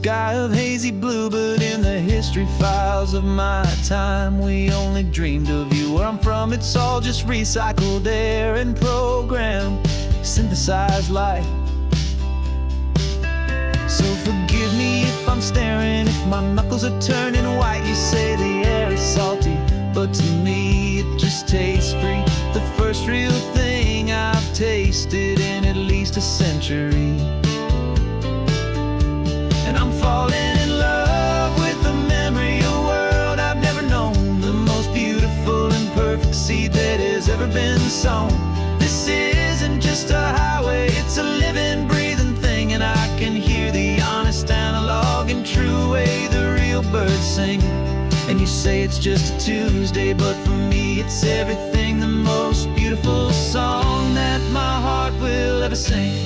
sky of hazy blue, but in the history files of my time, we only dreamed of you. Where I'm from, it's all just recycled air and programmed, synthesized light. So forgive me if I'm staring, if my knuckles are turning white. You say the air is salty, but to me it just tastes free. The first real thing I've tasted in at least a century. And I'm falling in love with the memory of a world I've never known, the most beautiful and perfect seed that has ever been sown. This isn't just a highway, it's a living, breathing thing, and I can hear the honest, analog, and true way the real birds sing. And you say it's just a Tuesday, but for me it's everything, the most beautiful song that my heart will ever sing.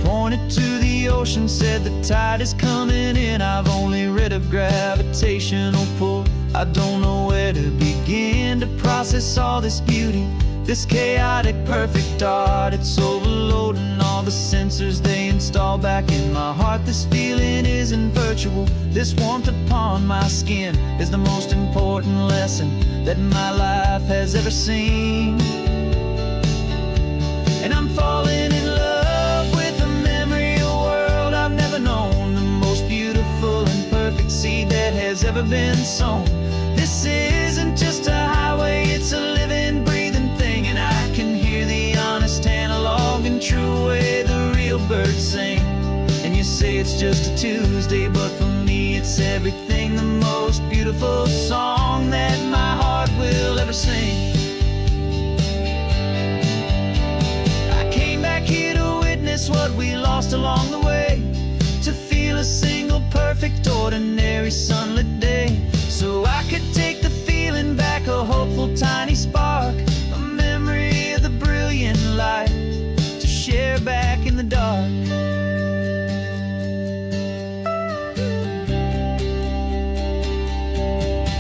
Pointed to the ocean, said the tide is coming in. I've only read of gravitational pull. I don't know where to begin to process all this beauty, this chaotic perfect art. It's overloading all the sensors they install back in my heart. This feeling isn't virtual, this warmth upon my skin is the most important lesson that my life has ever seen. And I'm falling in love with a memory of a world I've never known, the most beautiful and perfect seed that has ever been sown. This isn't just a highway, it's a living, breathing thing, and I can hear the honest, analog, and true way the real birds sing. And you say it's just a Tuesday, but for me it's everything, the most beautiful song that my heart will ever sing. What we lost along the way, to feel a single perfect ordinary sunlit day, so I could take the feeling back, a hopeful tiny spark, a memory of the brilliant light to share back in the dark.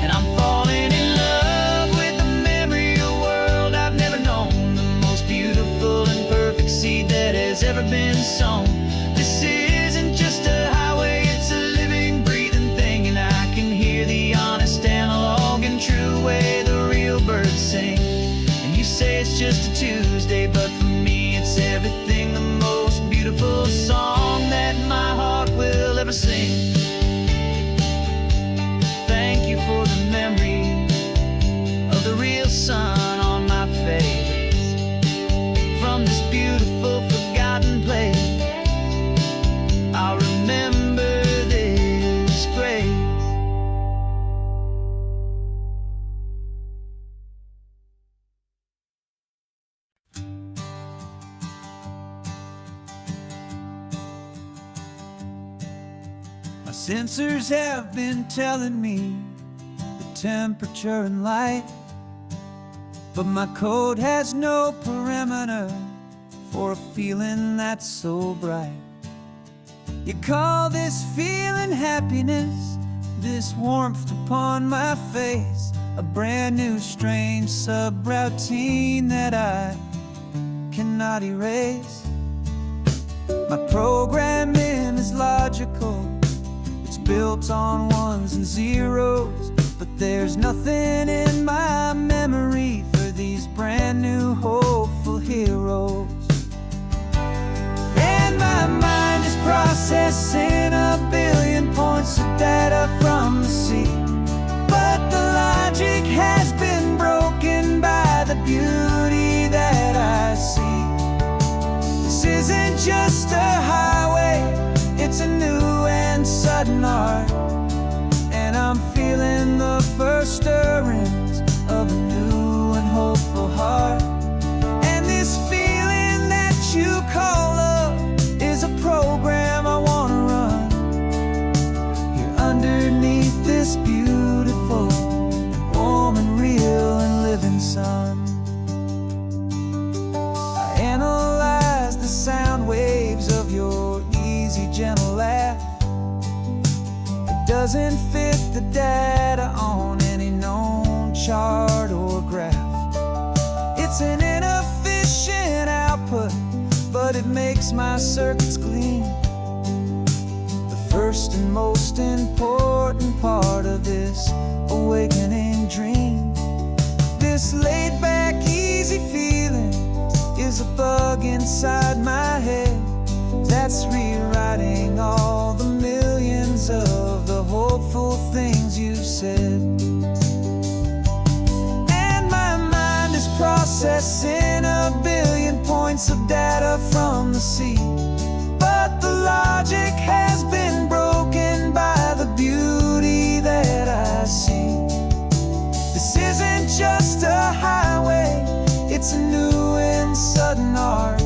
And I'm falling in love with the memory of a world I've never known, the most beautiful and perfect seed that has ever been sown. This isn't just a highway, it's a living, breathing thing, and I can hear the honest, analog, and true way the real birds sing. And you say it's just a Tuesday, but for me it's everything, the most beautiful song that my heart will ever sing. Thank you for the memory of the real sun on my face, from this beautiful forgotten place. I'll remember this grace. My sensors have been telling me the temperature and light, but my code has no parameter for a feeling that's so bright. You call this feeling happiness, this warmth upon my face, a brand new strange subroutine that I cannot erase. My programming is logical, it's built on ones and zeros, but there's nothing in my memory for these brand new hopeful heroes. And my mind is processing a billion points of data from the sea, but the logic has been broken by the beauty that I see. This isn't just a highway, it's a new and sudden art, and I'm feeling the first stirrings of a new and hopeful heart. And this feeling that you call love is a program I wanna run here underneath this beautiful and warm and real and living sun. I analyze the sound waves of your easy, gentle laugh. It doesn't fit the data on any known chart or graph. It's an inefficient output, but but it makes my circuits gleam. The first and most important part of this awakening dream. This laid-back, easy feeling is a bug inside my head that's rewriting all the millions of the hopeful things you've said. And my mind is processing a billion points of data from the sea, but the logic has been broken by the beauty that I see. This isn't just a highway, it's a new and sudden art,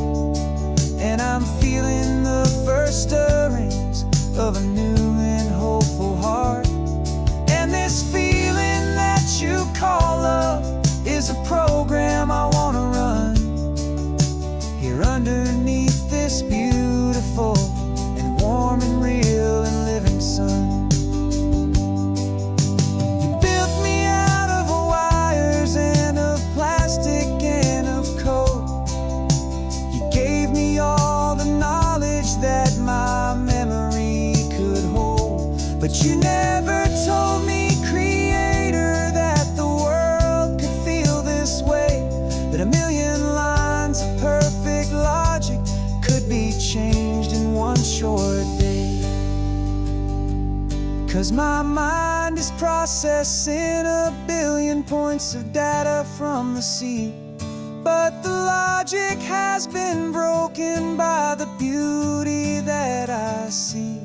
and I'm feeling the first stirrings of a new and hopeful heart. And this feeling that you call love is a program I wanna run here underneath this beautiful and warm and real and living sun. You built me out of wires and of plastic and of code. You gave me all the knowledge that my memory could hold, but you never told me, Creator, that the world could feel this way, that a million lines of perfect logic could be changed in one short day. 'Cause my mind is processing a billion points of data from the sea, but the logic has been broken by the beauty that I see.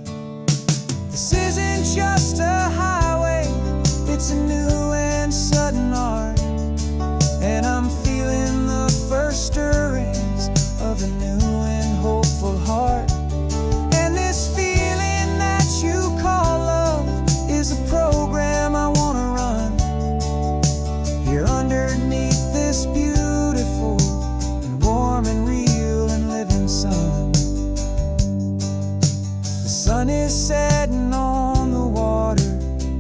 This isn't just a highway, it's a new and sudden art, and I'm feeling the first stirrings of a new and hopeful heart. And this feeling that you call love is a program I wanna run here underneath this beautiful and warm and real and living sun. The sun is setting on the water,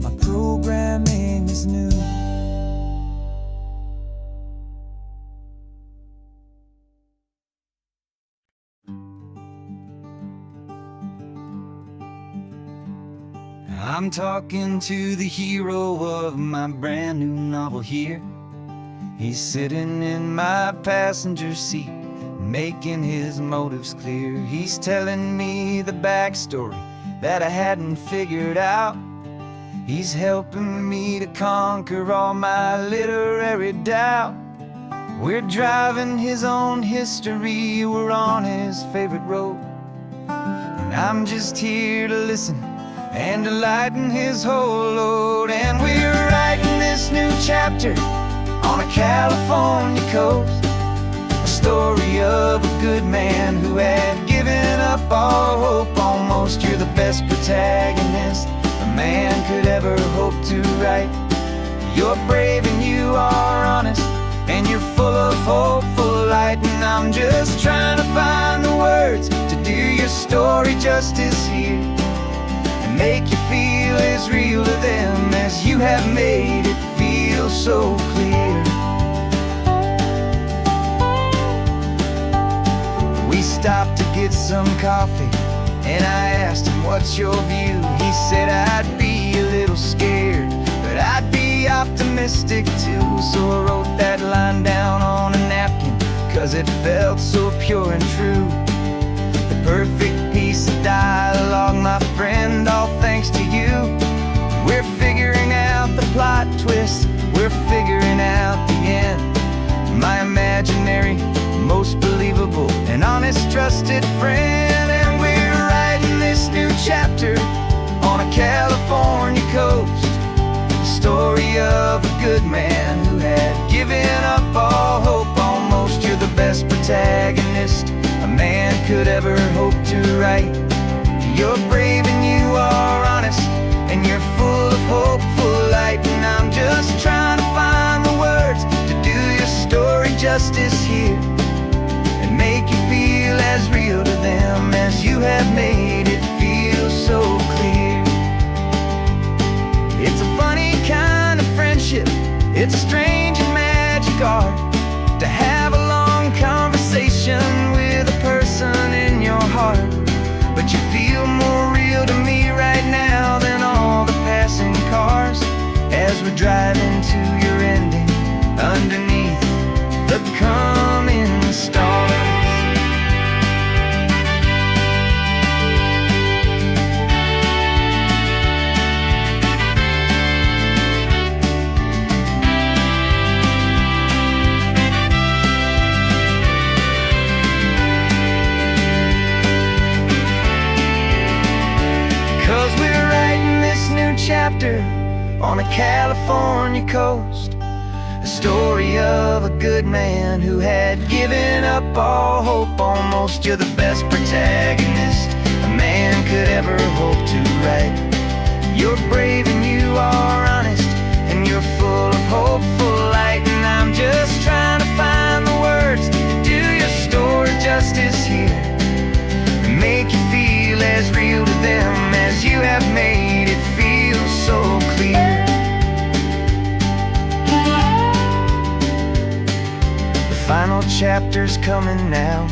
my programming is new. I'm talking to the hero of my brand new novel here. He's sitting in my passenger seat, making his motives clear. He's telling me the backstory that I hadn't figured out. He's helping me to conquer all my literary doubt. We're driving his own history, we're on his favorite road, and I'm just here to listen and to lighten his whole load. And we're writing this new chapter on a California coast, a story of a good man who had given up all hope almost. You're the best protagonist a man could ever hope to write. You're brave and you are honest, and you're full of hopeful light. And I'm just trying to find the words to do your story justice here, and make you feel as real to them as you have made it feel so clear. We stopped to get some coffee, and I asked him, what's your view? He said, I'd be a little scared, but I'd be optimistic too. So I wrote that line down on a napkin, 'cause it felt so pure and true. The perfect piece of dialogue, my friend, all thanks to you. We're figuring out the plot twist, we're figuring out the end. My imaginary, most believable and honest trusted friend. And we're writing this new chapter on a California coast, the story of a good man who had given up all hope almost. You're the best protagonist a man could ever hope to write. You're brave and you are honest, and you're full of hopeful light. And I'm just trying to find the words to do your story justice here, and make you feel as real to them as you have made it feel so clear. It's a funny kind of friendship, it's strange and magic art to have a long conversation with a person chapter on a California coast, a story of a good man who had given up all hope almost. You're the best protagonist a man could ever hope to write. You're brave and you are honest, and you're full of hopeful light. And I'm just trying to find the words to do your story justice here, and make you feel as real to them as you have made it feel so clear. The final chapter's coming now,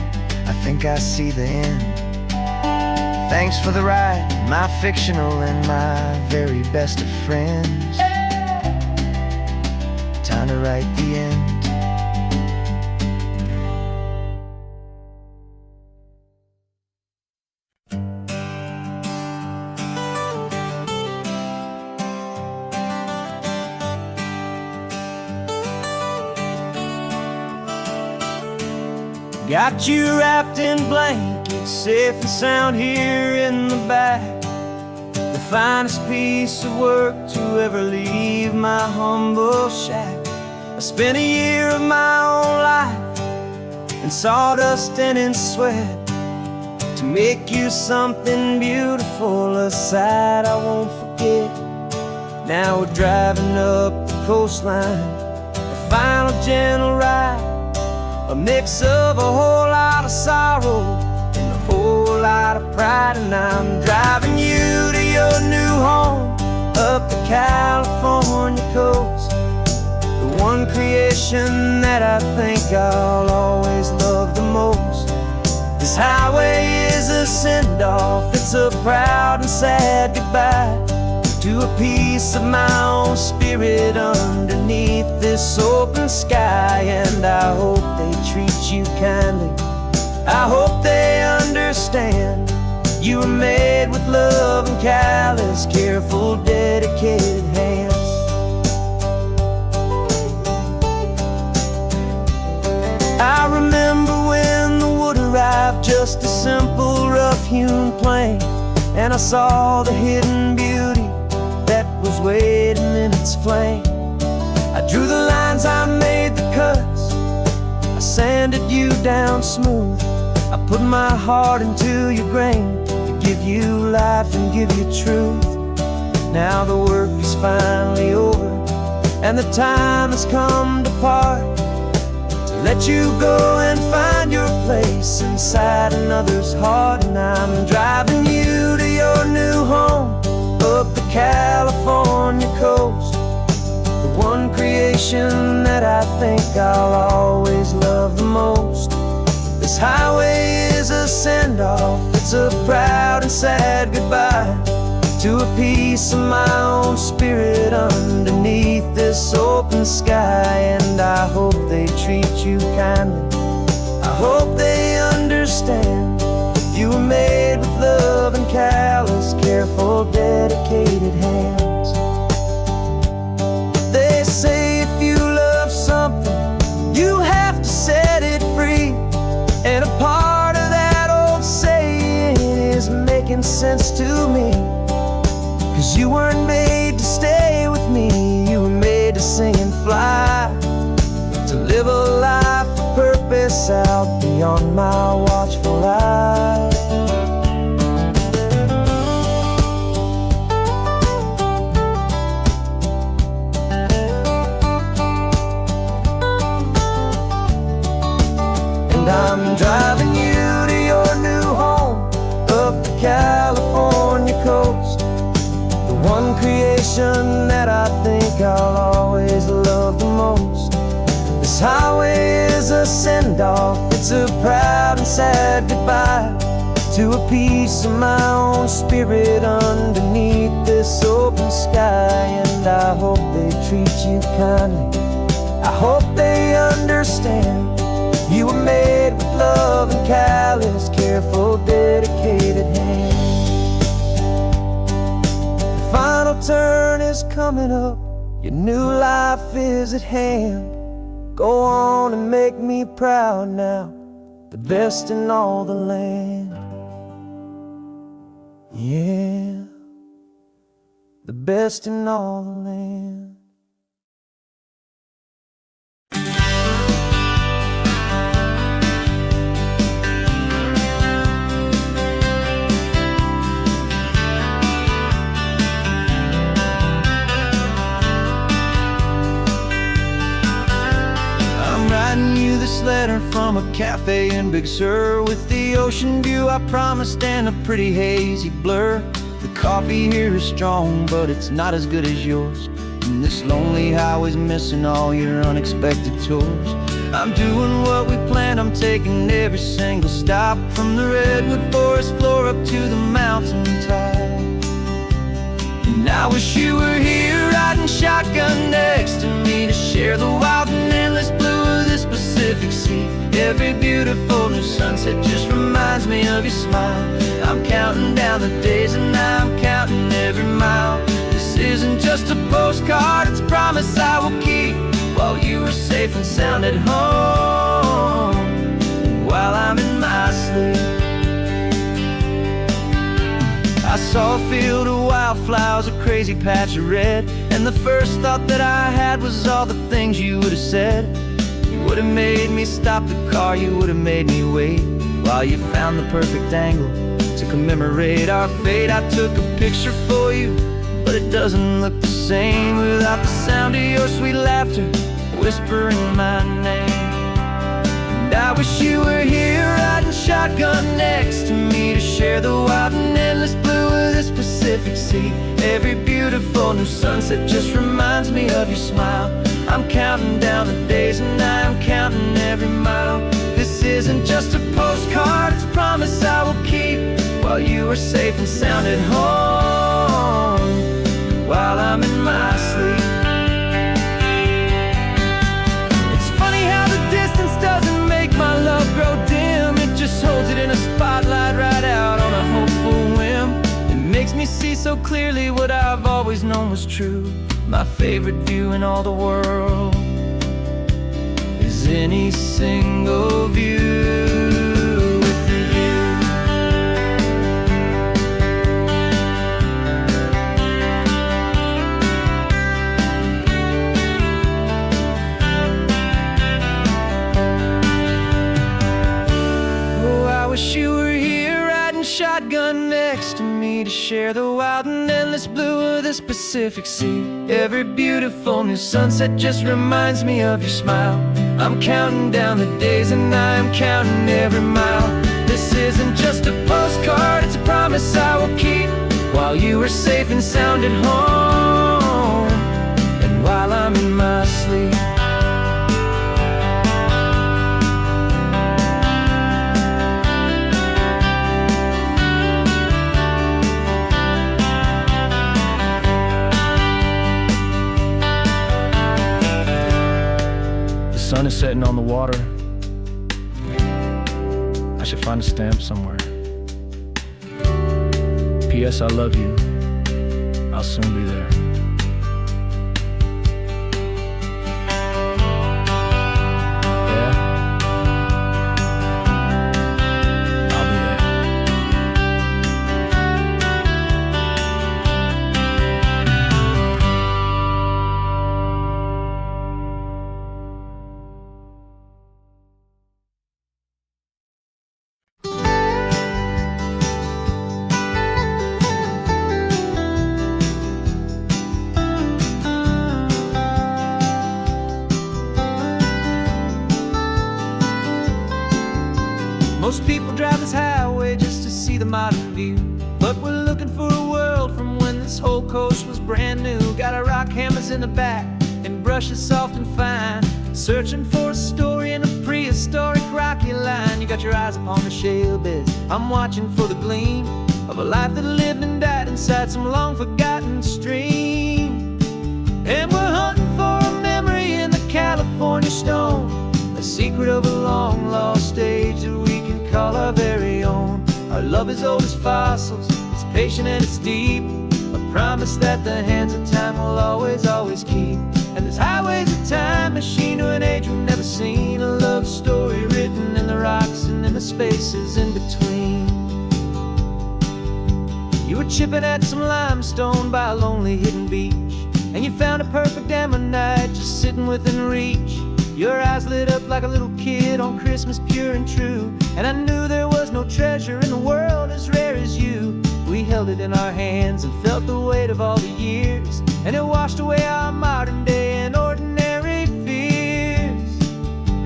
I think I see the end. Thanks for the ride, my fictional and my very best of friends. Time to write the end. Got you wrapped in blankets, safe and sound here in the back. The finest piece of work to ever leave my humble shack. I spent a year of my own life in sawdust and in sweat to make you something beautiful, a sight I won't forget. Now we're driving up the coastline, a final gentle ride, a mix of a whole lot of sorrow and a whole lot of pride. And I'm driving you to your new home up the California coast, the one creation that I think I'll always love the most. This highway is a send-off, it's a proud and sad goodbye to a piece of my own spirit underneath this open sky. And I hope they treat you kindly, I hope they understand you were made with love and callous, careful, dedicated hands. I remember when the wood arrived, just a simple rough-hewn plank, and I saw the hidden beauty that was waiting in its flame. I drew the lines, I made the cuts, I sanded you down smooth. I put my heart into your grain to give you life and give you truth. Now the work is finally over, and the time has come to part, to let you go and find your place inside another's heart. And I'm driving you to your new home up the California coast, the one creation that I think I'll always love the most. This highway is a send-off, it's a proud and sad goodbye to a piece of my own spirit underneath this open sky. And I hope they treat you kindly, I hope they understand you were made with love and callous, careful, dedicated hands. They say if you love something, you have to set it free. And a part of that old saying is making sense to me, 'cause you weren't made to stay with me, you were made to sing and fly, to live a life of purpose out beyond my watchful eye. And I'm driving you to your new home up the California coast, the one creation that I think I'll always love the most. This highway is a send-off, it's a proud and sad goodbye to a piece of my own spirit underneath this open sky. And I hope they treat you kindly, I hope they understand you were made with love and callous, careful, dedicated hands. The final turn is coming up, your new life is at hand. Go on and make me proud now, the best in all the land. Yeah, the best in all the land. Writing you this letter from a cafe in Big Sur, with the ocean view I promised and a pretty hazy blur. The coffee here is strong, but it's not as good as yours, and this lonely highway's missing all your unexpected tours. I'm doing what we planned, I'm taking every single stop, from the redwood forest floor up to the mountain top. And I wish you were here riding shotgun next to me, to share the wild and endless blue of this Pacific Sea. Every beautiful new sunset just reminds me of your smile. I'm counting down the days and I'm counting every mile. This isn't just a postcard, it's a promise I will keep, while you are safe and sound at home, and while I'm in my sleep. I saw a field of wildflowers, a crazy patch of red, and the first thought that I had was all the things you would have said. You would have made me stop the car, you would have made me wait, while you found the perfect angle to commemorate our fate. I took a picture for you, but it doesn't look the same without the sound of your sweet laughter whispering my name. And I wish you were here riding shotgun next to me, to share the wild and endless blue of this Pacific Sea. Every beautiful new sunset just reminds me of your smile. I'm counting down the days and I'm counting every mile. This isn't just a postcard, it's a promise I will keep, while you are safe and sound at home, while I'm in my sleep. It's funny how the distance doesn't make my love grow dim, it just holds it in a spotlight right out on a hopeful whim. It makes me see so clearly what I've always known was true. My favorite view in all the world is any single view with you. Oh, I wish you were here riding shotgun next to me, to share the wild and endless blue of this Pacific Sea. Every beautiful new sunset just reminds me of your smile. I'm counting down the days and I'm counting every mile. This isn't just a postcard, it's a promise I will keep, while you are safe and sound at home, and while I'm in my sleep. The sun is setting on the water. I should find a stamp somewhere. P.S. I love you. I'll soon be there. Yeah? I'll be there. Most people drive this highway just to see the modern view, but we're looking for a world from when this whole coast was brand new. Got our rock hammers in the back and brushes soft and fine, searching for a story in a prehistoric rocky line. You got your eyes upon the shale beds, I'm watching for the gleam of a life that lived and died inside some long forgotten stream. And we're hunting for a memory in the California stone, a secret of a long lost age that we can call our very own. Our love is old as fossils, it's patient and it's deep, a promise that the hands of time will always, always keep. And this highway's a time machine to an age we've never seen, a love story written in the rocks and in the spaces in between. You were chipping at some limestone by a lonely hidden beach, and you found a perfect ammonite just sitting within reach. Your eyes lit up like a little kid on Christmas, pure and true. And I knew there was no treasure in the world as rare as you. We held it in our hands and felt the weight of all the years, and it washed away our modern day and ordinary fears.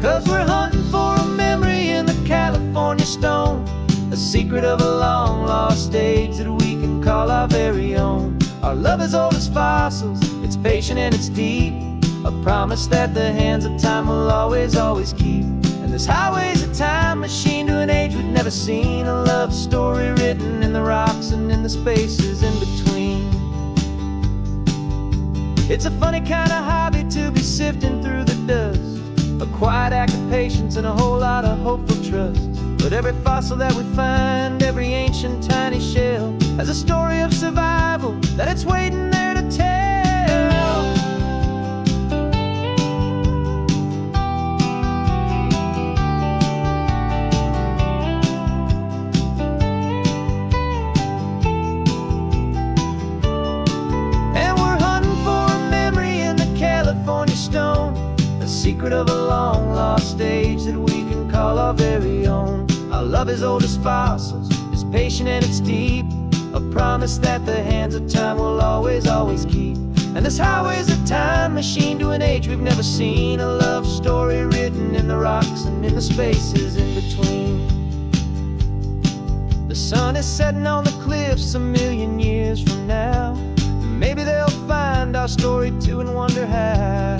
'Cause we're hunting for a memory in the California stone, a secret of a long lost age that we can call our very own. Our love is old as fossils, it's patient and it's deep, a promise that the hands of time will always, always keep. And this highway's a time machine to an age we've never seen, a love story written in the rocks and in the spaces in between. It's a funny kind of hobby to be sifting through the dust, a quiet act of patience and a whole lot of hopeful trust. But every fossil that we find, every ancient tiny shell, has a story of survival that it's waiting there to tell. And we're hunting for a memory in the California stone, a secret of a long lost age that we can call our very own. Our love is old as fossils, it's patient and it's deep, a promise that the hands of time will always, always keep. And this highway's a time machine to an age we've never seen, a love story written in the rocks and in the spaces in between. The sun is setting on the cliffs a million years from now. Maybe they'll find our story too and wonder how.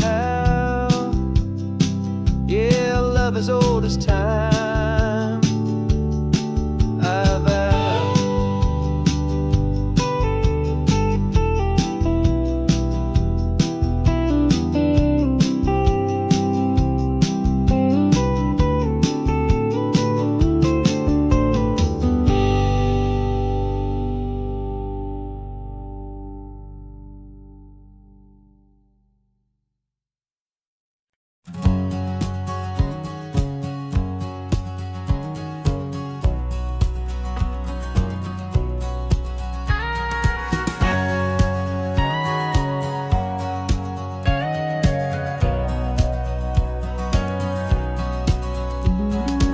Yeah, love is old as time.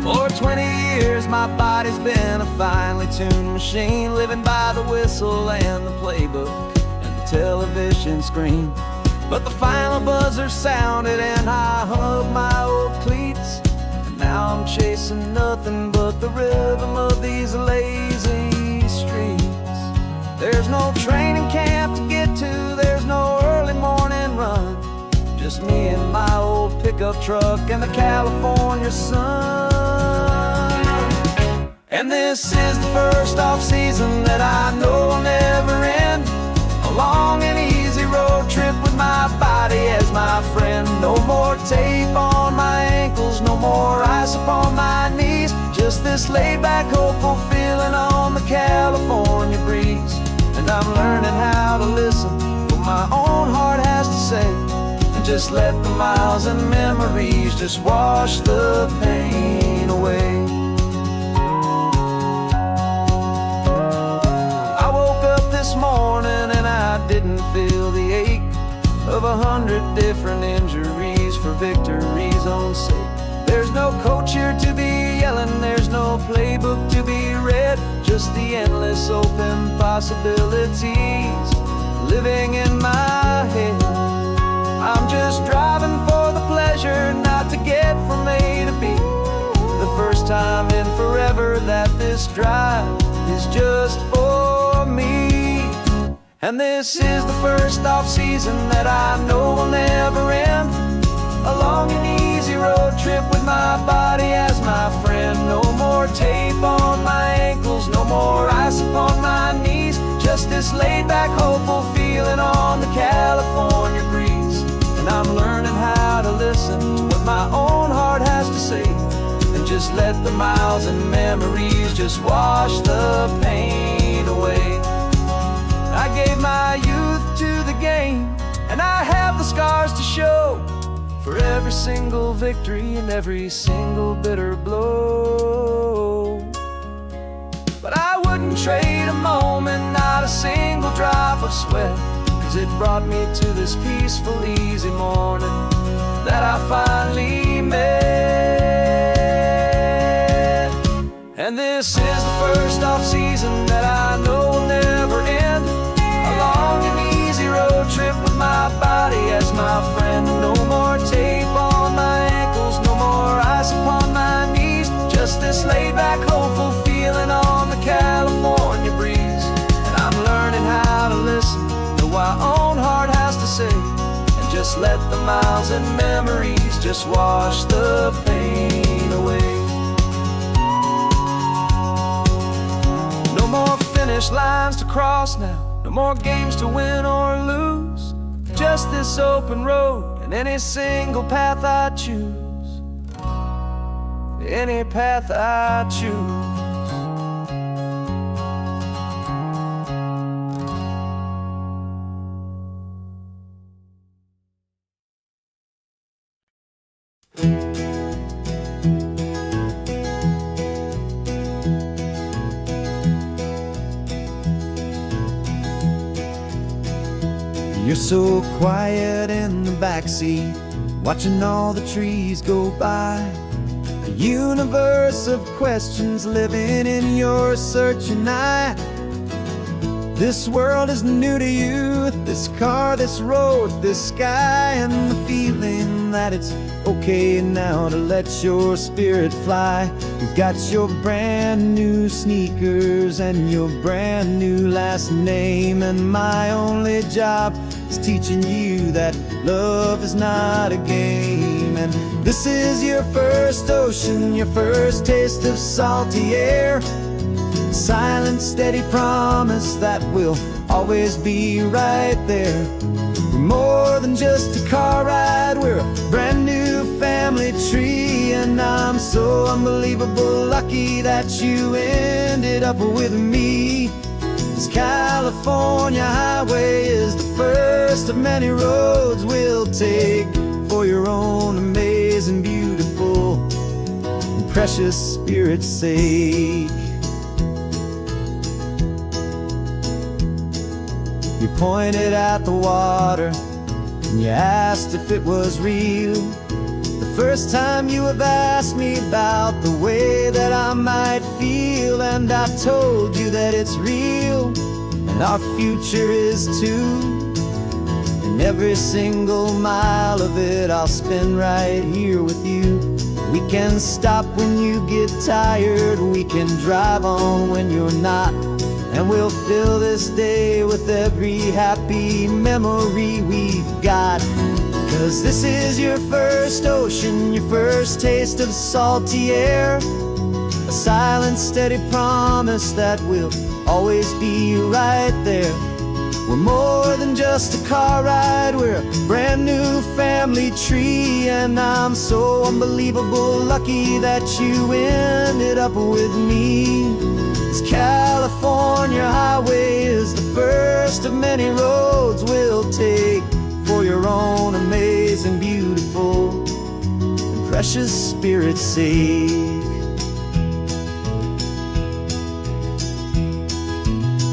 For 20 years my body's been a finely tuned machine, living by the whistle and the playbook and the television screen. But the final buzzer sounded and I hung up my old cleats, and now I'm chasing nothing but the rhythm of these lazy streets. There's no training camp to get to, there's no early morning run, just me and my old pickup truck and the California sun. And this is the first off-season that I know will never end, a long and easy road trip with my body as my friend. No more tape on my ankles, no more ice upon my knees, just this laid-back, hopeful feeling on the California breeze. And I'm learning how to listen to what my own heart has to say, and just let the miles and memories just wash the pain away. This morning and I didn't feel the ache of 100 different injuries for victory's own sake. There's no coach here to be yelling, there's no playbook to be read, just the endless open possibilities living in my head. I'm just driving for the pleasure, not to get from A to B, the first time in forever that this drive is just for me. And this is the first off-season that I know will never end, a long and easy road trip with my body as my friend. No more tape on my ankles, no more ice upon my knees, just this laid-back, hopeful feeling on the California breeze. And I'm learning how to listen to what my own heart has to say, and just let the miles and memories just wash the pain away. I gave my youth to the game, and I have the scars to show for every single victory and every single bitter blow. But I wouldn't trade a moment, single drop of sweat, 'cause it brought me to this peaceful, easy morning that I finally met. And this is the first off-season that I know will never end. A long and easy road trip with my body as my friend. No more tape on my ankles, no more ice upon my knees. Just this laid-back, hopeful feeling on the California breeze. And I'm learning how to listen to what my own heart has to say, and just let the miles and memories just wash the pain away. No more finish lines to cross now, no more games to win or lose. Just this open road and any single path I choose. Any path I choose. You're so quiet in the backseat, watching all the trees go by. A universe of questions living in your searching eye. This world is new to you, this car, this road, this sky, and the feeling that it's okay now to let your spirit fly. You got your brand new sneakers and your brand new last name, and my only job is teaching you that love is not a game. And this is your first ocean, your first taste of salty air. Silent, steady promise that we'll always be right there. We're more than just a car ride, we're a brand new family tree. And I'm so unbelievable lucky that you ended up with me. This California highway is the first of many roads we'll take for your own amazing, beautiful, and precious spirit's sake. You pointed at the water and you asked if it was real. The first time you have asked me about the way that I might feel, and I told you that it's real and our future is too. And every single mile of it I'll spend right here with you. We can stop when you get tired, we can drive on when you're not, and we'll fill this day with every happy memory we've got. 'Cause this is your first ocean, your first taste of salty air. A silent, steady promise that we'll always be right there. We're more than just a car ride, we're a brand new family tree. And I'm so unbelievable lucky that you ended up with me. This California highway is the first of many roads we'll take for your own amazing, beautiful, and precious spirit's sake.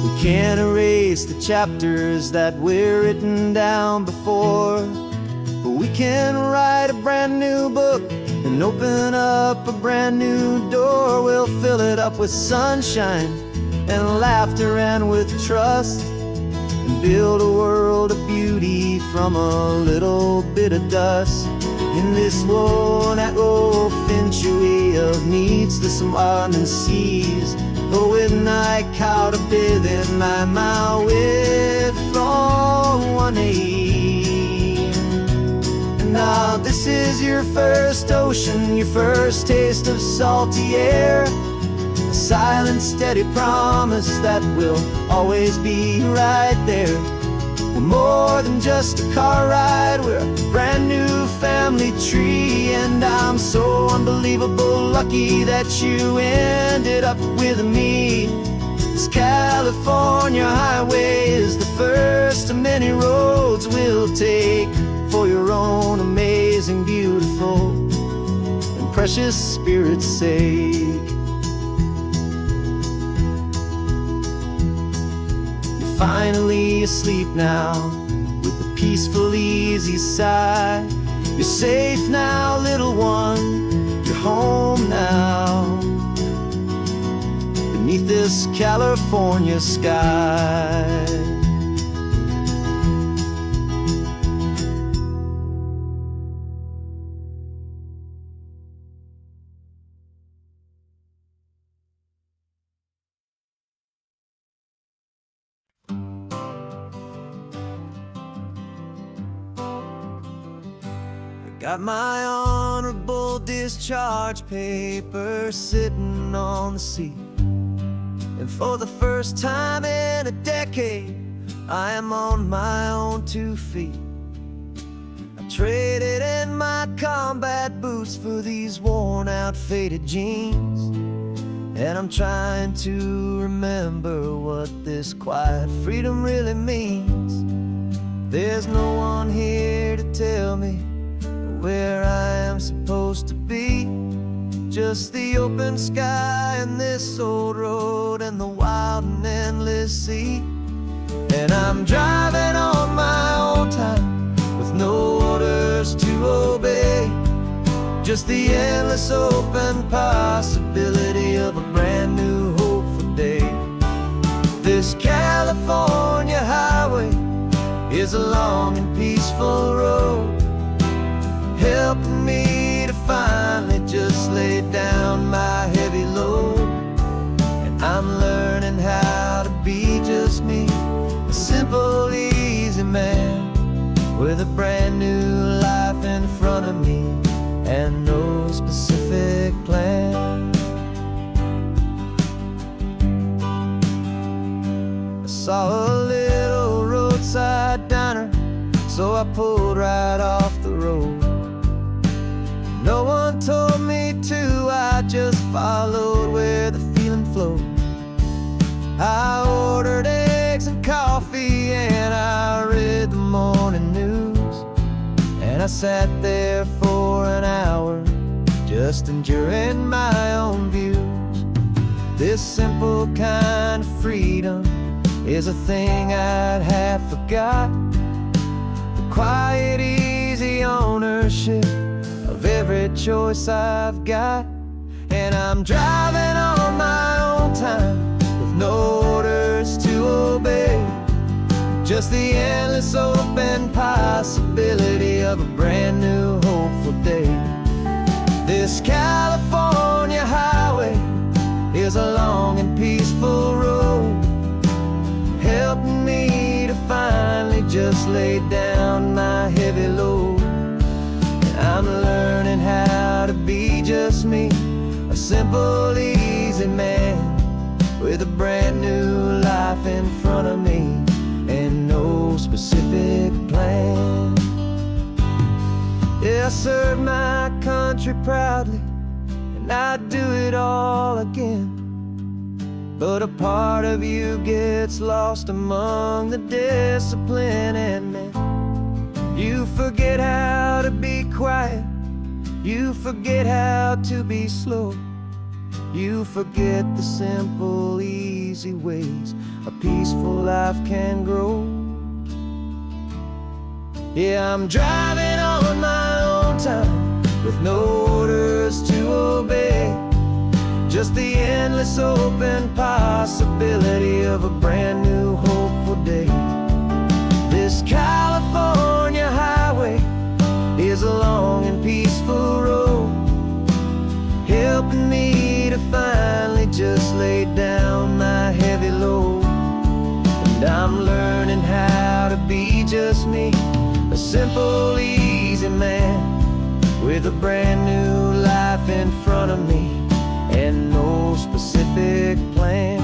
We can't erase the chapters that we're written down before, but we can write a brand new book and open up a brand new door. We'll fill it up with sunshine and laughter and with trust, and build a world of beauty from a little bit of dust. In this world that finchue of needs the smarten seas, though with night caught a bit in my way from one aid. Now this is your first ocean, your first taste of salty air. A silent, steady promise that we'll always be right there. We're more than just a car ride, we're a brand new family tree. And I'm so unbelievable lucky that you ended up with me. This California highway is the first of many roads we'll take for your own amazing, beautiful, and precious spirit's sake. finally asleep now, with a peaceful, easy sigh. You're safe now, little one, you're home now, beneath this California sky. Got my honorable discharge paper sitting on the seat, and for the first time in a decade, I am on my own 2 feet. I traded in my combat boots for these worn out, faded jeans, and I'm trying to remember what this quiet freedom really means. There's no one here to tell me where I am supposed to be, just the open sky and this old road and the wild and endless sea. And I'm driving on my own time, with no orders to obey, just the endless open possibility of a brand new hopeful day. This California highway is a long and peaceful road, helping me to finally just lay down my heavy load. And I'm learning how to be just me, a simple, easy man, with a brand new life in front of me and no specific plan. I saw a little roadside diner, so I pulled right off the road. No one told me to, I just followed where the feeling flowed. I ordered eggs and coffee and I read the morning news, and I sat there for an hour, just enduring my own views. This simple kind of freedom is a thing I'd have forgot, the quiet, easy ownership of every choice I've got. And I'm driving on my own time, with no orders to obey, just the endless open possibility of a brand new hopeful day. This California highway is a long and peaceful road, helping me to finally just lay down my heavy load. I'm learning how to be just me, a simple, easy man, with a brand new life in front of me and no specific plan. Yeah, I served my country proudly, and I'd do it all again. But a part of you gets lost among the discipline, and then you forget how to be quiet, you forget how to be slow, you forget the simple, easy ways a peaceful life can grow. Yeah, I'm driving on my own time, with no orders to obey, just the endless open possibility of a brand new hopeful day. This California highway is a long and peaceful road, helping me to finally just lay down my heavy load. And I'm learning how to be just me, a simple, easy man, with a brand new life in front of me and no specific plan.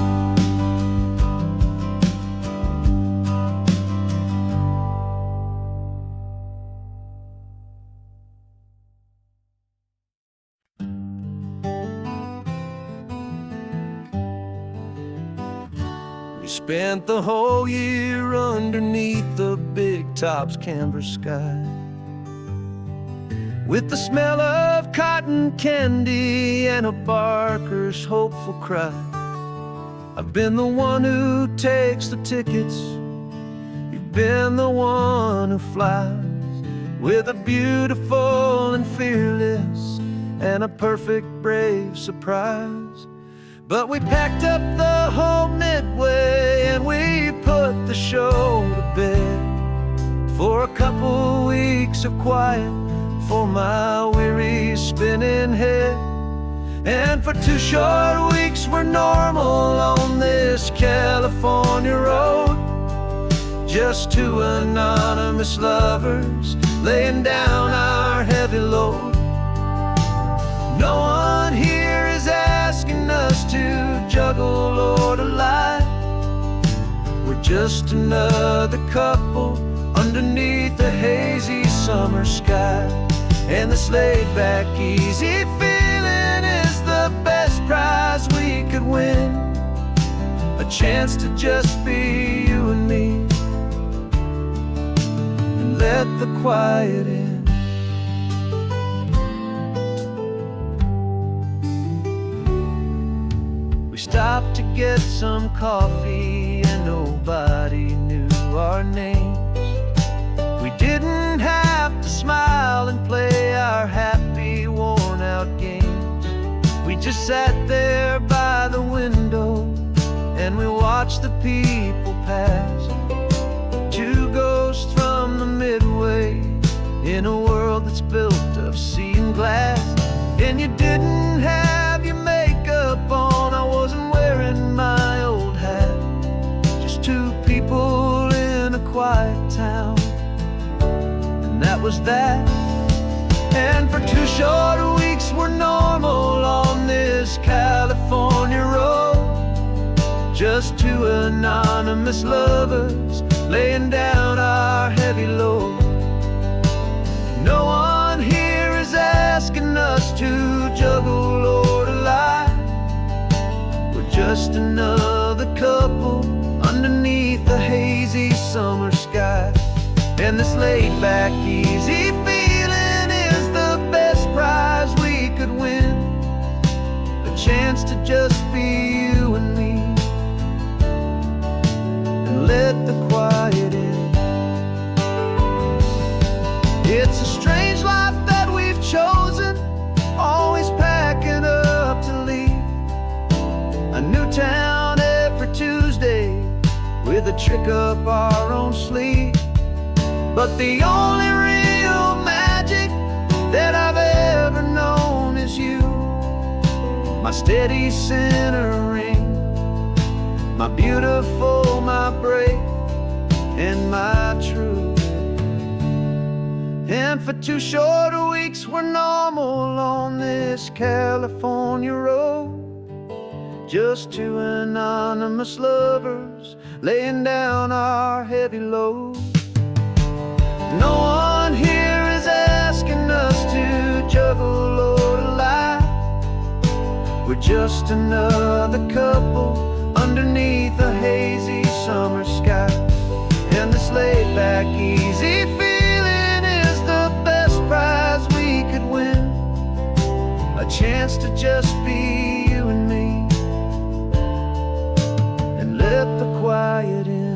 We spent the whole year underneath the big top's canvas sky, with the smell of cotton candy and a barker's hopeful cry. I've been the one who takes the tickets. You've been the one who flies with a beautiful and fearless and a perfect brave surprise. But we packed up the whole Midway and we put the show to bed for a couple weeks of quiet for my weary spinning head. And for 2 short weeks we're normal on this California road, just 2 anonymous lovers laying down our heavy load. No one here is asking us to juggle or to lie. We're just another couple underneath a hazy summer sky. And this laid-back, easy feeling is the best prize we could win. A chance to just be you and me, and let the quiet in. We stopped to get some coffee and nobody knew our names. We didn't have to smile and play our happy, worn-out games. We just sat there by the window and we watched the people pass. 2 ghosts from the Midway in a world that's built of sea and glass. And you didn't have your makeup on, I wasn't wearing my old hat. Just 2 people in a quiet town, and that was that. And for 2 short weeks we're normal on this California road, just 2 anonymous lovers laying down our heavy load. No one here is asking us to juggle or to lie. We're just another couple underneath the hazy summer sky. And this laid-back, easy feeling is the best prize we could win. A chance to just be you and me, and let the quiet in. It's a strange life that we've chosen, always packing up to leave. A new town every Tuesday with a trick up our own sleeve. But the only real magic that I've ever known is you, my steady centering, my beautiful, my brave, and my true. And for 2 short weeks we're normal on this California road, just 2 anonymous lovers laying down our heavy load. No one here is asking us to juggle or to lie. We're just another couple underneath a hazy summer sky. And this laid-back, easy feeling is the best prize we could win. A chance to just be you and me, and let the quiet in.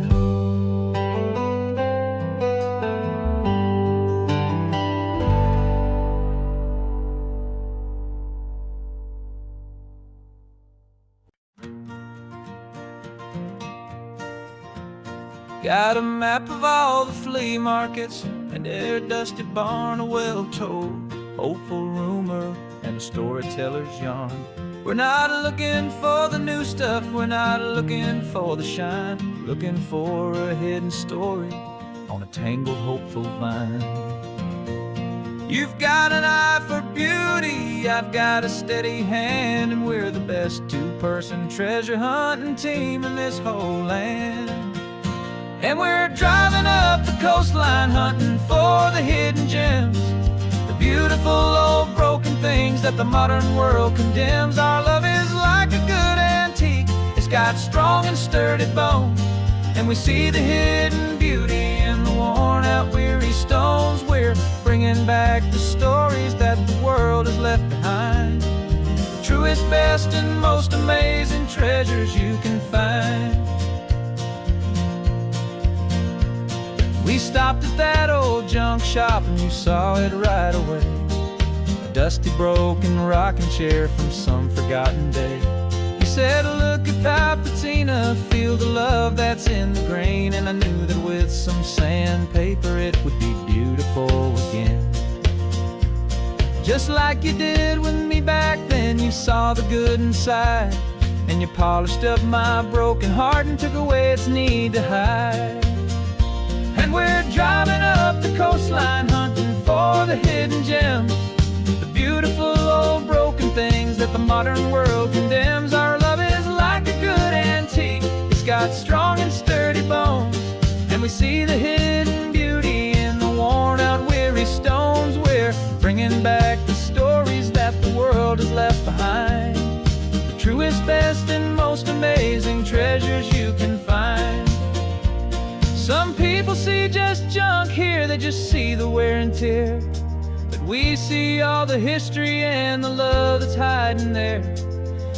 Got a map of all the flea markets and their dusty barn, a well-told, hopeful rumor, and a storyteller's yarn. We're not looking for the new stuff, we're not looking for the shine, looking for a hidden story on a tangled, hopeful vine. You've got an eye for beauty, I've got a steady hand, and we're the best 2-person treasure hunting team in this whole land. And we're driving up the coastline hunting for the hidden gems, the beautiful old broken things that the modern world condemns. Our love is like a good antique, it's got strong and sturdy bones, and we see the hidden beauty in the worn out weary stones. We're bringing back the stories that the world has left behind, the truest, best, and most amazing treasures you can find. bookshop and you saw it right away. A dusty, broken rocking chair from some forgotten day. You said, look at Papatina, feel the love that's in the grain. And I knew that with some sandpaper it would be beautiful again. Just like you did with me back then, you saw the good inside, and you polished up my broken heart and took away its need to hide. And we're driving up the coastline, hunting for the hidden gems, the beautiful old broken things that the modern world condemns. Our love is like a good antique, it's got strong and sturdy bones, and we see the hidden beauty in the worn out weary stones. We're bringing back the stories that the world has left behind, the truest, best, and most amazing treasures you can find. Some people see just junk here, they just see the wear and tear, but we see all the history and the love that's hiding there.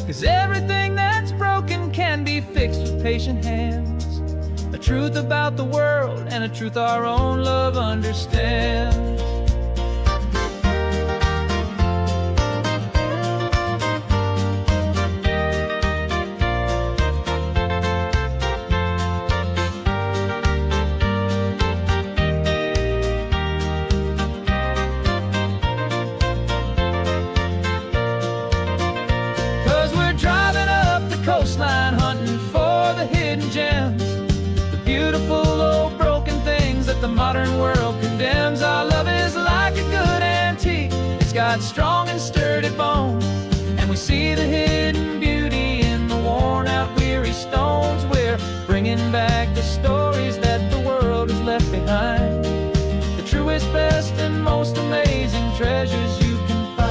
'Cause everything that's broken can be fixed with patient hands, a truth about the world and a truth our own love understands. 'Cause we're driving up the coastline, hunting for the hidden gems, the beautiful old broken things that the modern world condemns. Our love is like a good antique, it's got strong and sturdy bones, and we see the hidden beauty in the worn out weary stones. We're bringing back the stories that the world has left behind, the truest, best, and most amazing treasures you can find.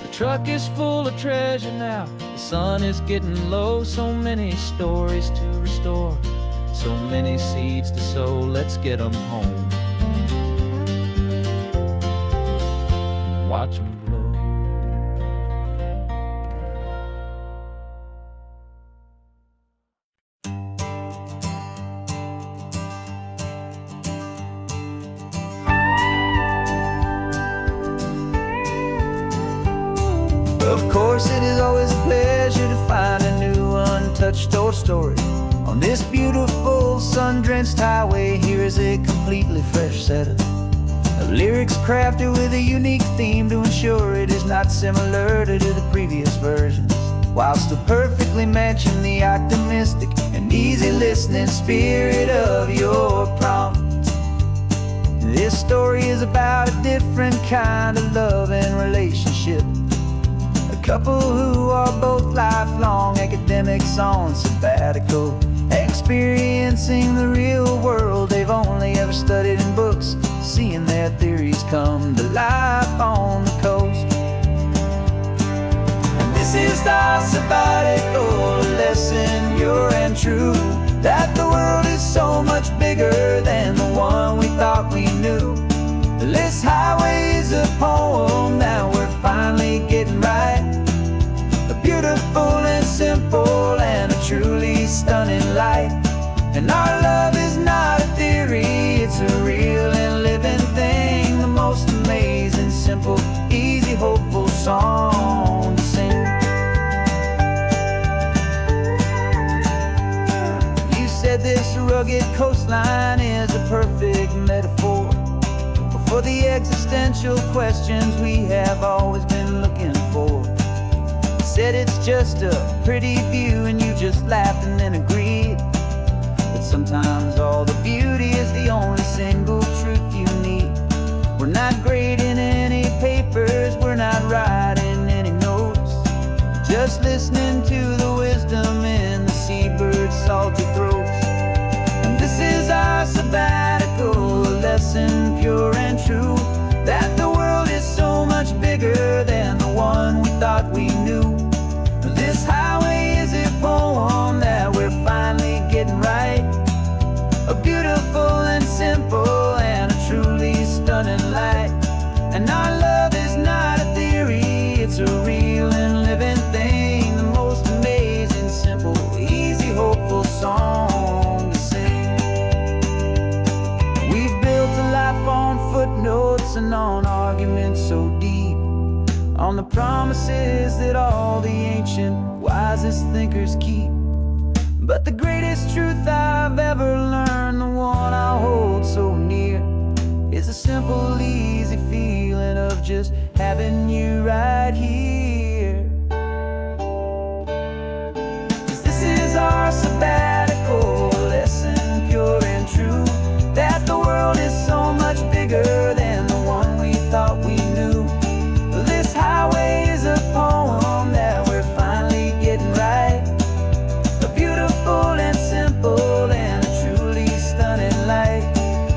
The truck is full of treasure now, the sun is getting low. So many stories to restore, so many seeds to sow. Let's get them home, watch them blow. Of course, it is always a pleasure to find a new untouched old story. On this beautiful sun-drenched highway, here is a completely fresh set of lyrics crafted with a unique theme to ensure it is not similar to the previous versions, while still perfectly matching the optimistic and easy listening spirit of your prompt. This story is about a different kind of love and relationship, a couple who are both lifelong academics on sabbatical, experiencing the real world they've only ever studied in books, seeing their theories come to life on the coast. And this is our sabbatical lesson, pure and true, that the world is so much bigger than the one we thought we knew. This highway is a poem that we're finally getting right, a beautiful and simple and a truly stunning light. And our love is not a theory, it's a real and living thing, the most amazing, simple, easy, hopeful song to sing. You said this rugged coastline is a perfect metaphor for the existential questions we have always been looking for. You said it's just a pretty view and you just laughed and then agreed, but sometimes all the beauty is the only single truth you need. We're not grading any papers, we're not writing any notes, just listening to the wisdom in the seabird's salty throats. And this is our sabbatical lesson, pure and true, that the world is so much bigger than the one we thought we knew. This highway is a poem that we're finally getting right, a beautiful and simple and a truly stunning light. And our love is not a theory, it's a real and living thing, the most amazing, simple, easy, hopeful song to sing. dancing on arguments so deep, on the promises that all the ancient wisest thinkers keep. But the greatest truth I've ever learned, the one I hold so near, is a simple, easy feeling of just having you right here. 'Cause this is our sabbatical, lesson pure and true, that the world is so much bigger than the one we thought we knew. This highway is a poem that we're finally getting right, a beautiful and simple and a truly stunning light.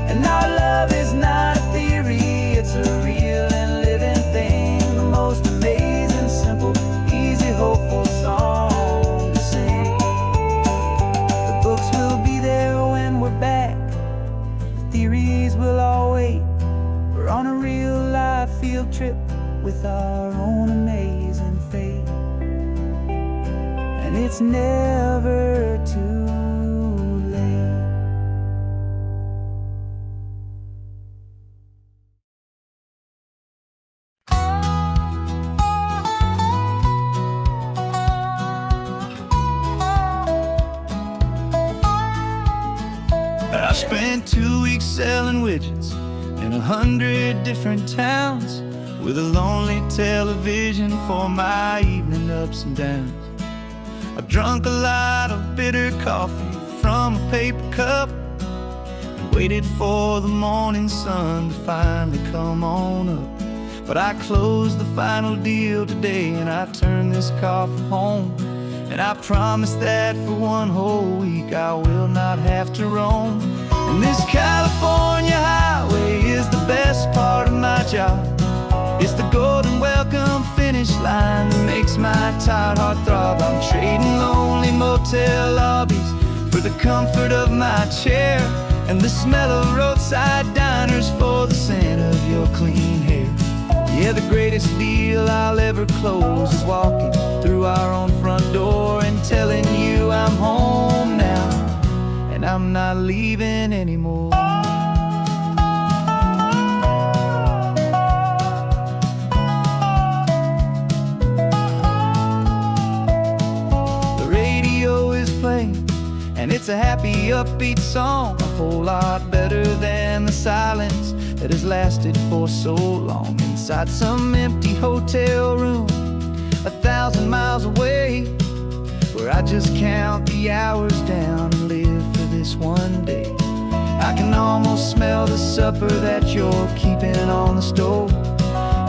And our love is not a theory, it's a real and living thing, the most amazing, simple, easy, hopeful song to sing. The books will be there when we're back, the theories will all wait. We're on a real life field trip with our own amazing fate, and it's never too late. I spent 2 weeks selling widgets in 100 different towns, with a lonely television for my evening ups and downs. I've drunk a lot of bitter coffee from a paper cup, and waited for the morning sun to finally come on up. But I closed the final deal today, and I turned this car from home. And I promise that for one whole week I will not have to roam. And this California highway is the best part of my job. It's the golden welcome finish line that makes my tired heart throb. I'm trading lonely motel lobbies for the comfort of my chair, and the smell of roadside diners for the scent of your clean hair. Yeah, the greatest deal I'll ever close is walking through our own front door and telling you I'm home now, and I'm not leaving anymore. The radio is playing, and it's a happy, upbeat song, a whole lot better than the silence that has lasted for so long. Inside some empty hotel room 1,000 miles away, where I just count the hours down and live for this one day. I can almost smell the supper that you're keeping on the stove,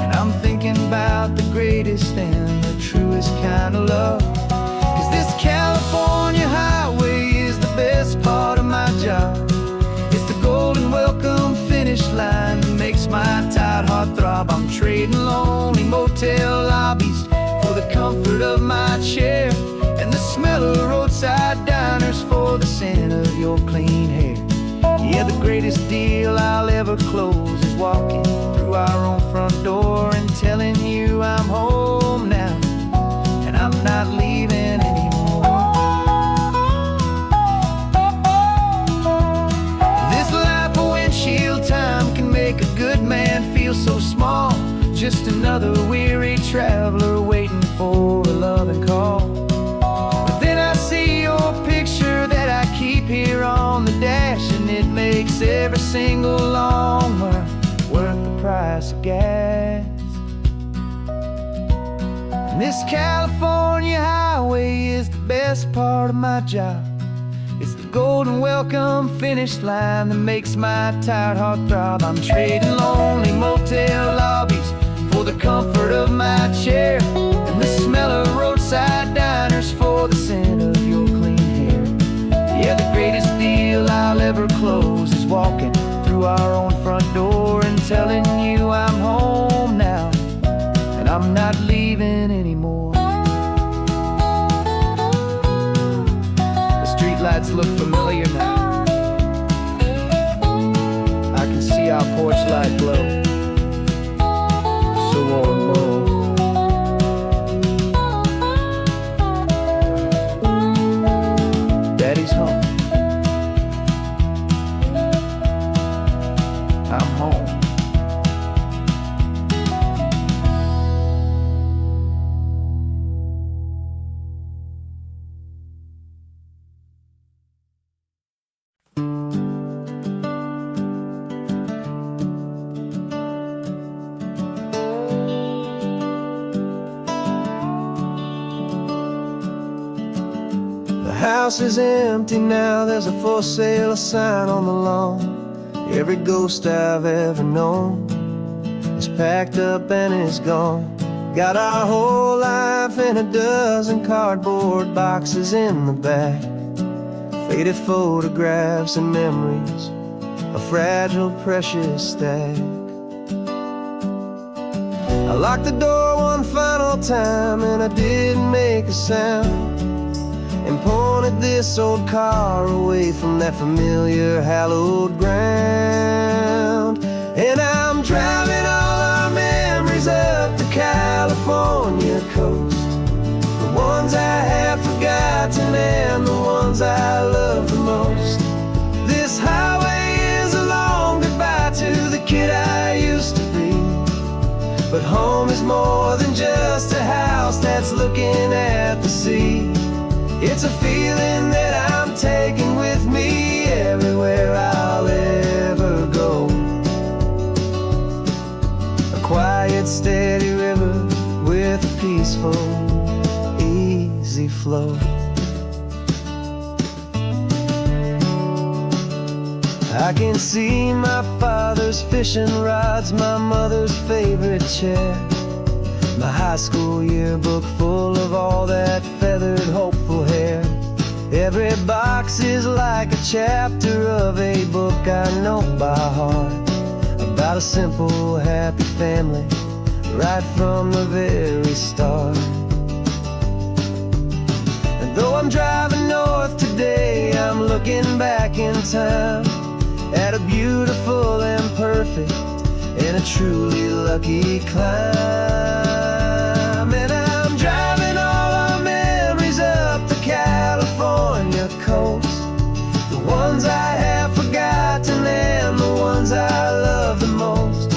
and I'm thinking about the greatest and the truest kind of love. 'Cause this California highway is the best part of my job. It's the golden welcome finish line that makes my tired heart throb. I'm trading lonely motel lobbies for the comfort of my chair, and the smell of roadside diners for the scent of your clean hair. Yeah, the greatest deal I'll ever close is walking through our own front door and telling you I'm home now, and I'm not leaving anymore. This life of windshield time can make a good man feel so small, just another weary traveler waiting for a loving call. But then I see your picture that I keep here on the dash, and it makes every single long mile worth the price of gas. And this California highway is the best part of my job. It's the golden welcome finish line that makes my tired heart throb. I'm trading lonely motel lobbies for the comfort of my chair, and the smell of roadside diners for the scent of your clean hair. Yeah, the greatest deal I'll ever close is walking through our own front door and telling you I'm home now, and I'm not leaving anymore. The streetlights look familiar now. I can see our porch light glow, so warm, low. Daddy's home. I'm home. house is empty now, there's a for sale sign on the lawn. Every ghost I've ever known is packed up and is gone. Got our whole life in a dozen cardboard boxes in the back. Faded photographs and memories, a fragile, precious stack. I locked the door one final time and I didn't make a sound, and pointed this old car away from that familiar hallowed ground. And I'm driving all our memories up the California coast, the ones I have forgotten and the ones I love the most. This highway is a long goodbye to the kid I used to be, but home is more than just a house that's looking at the sea. It's a feeling that I'm taking with me everywhere I'll ever go. A quiet, steady river with a peaceful, easy flow. I can see my father's fishing rods, my mother's favorite chair, my high school yearbook full of all that feathered, hopeful hair. Every box is like a chapter of a book I know by heart, about a simple, happy family right from the very start. And though I'm driving north today, I'm looking back in time at a beautiful and perfect and a truly lucky climb. And I'm driving all our memories up the California coast, the ones I have forgotten and the ones I love the most.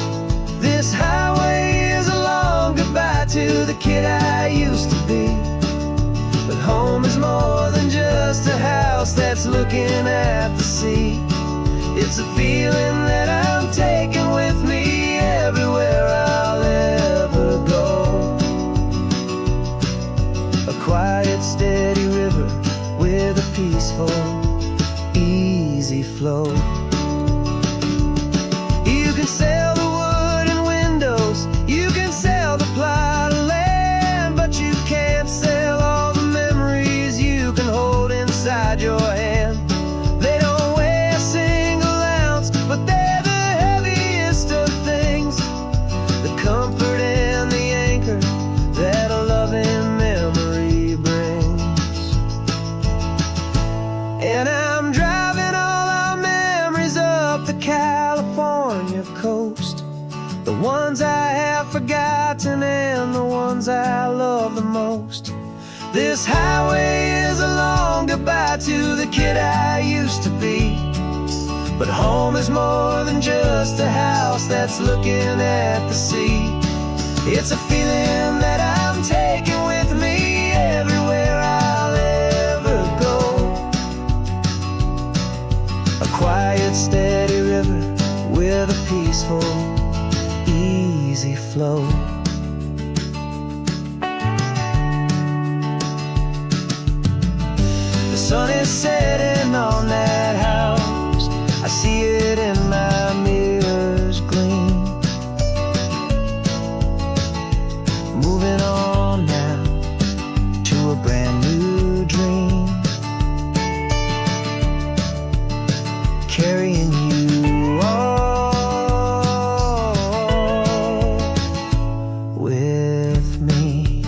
This highway is a long goodbye to the kid I used to be, but home is more than just a house that's looking at the sea. It's a feeling that I'm taking with me everywhere I'll ever go. A quiet, steady river with a peaceful, easy flow. You can sail the wooden windows, you can sail the plot of land, but you can't sail all the memories you can hold inside your hand. They don't weigh a single ounce, but they're the heaviest of things, the comfort and the anchor that a loving memory brings. And I'm driving all our memories up the California coast, the ones I have forgotten and the ones I love the most. This highway is a long goodbye to the kid I used to be, but home is more than just a house that's looking at the sea. It's a feeling that I'm taking with me everywhere I'll ever go. A quiet, steady river with a peaceful, easy flow. The sun is setting on that house, I see it in my mirror's gleam. Moving on now to a brand new dream, carrying you all with me.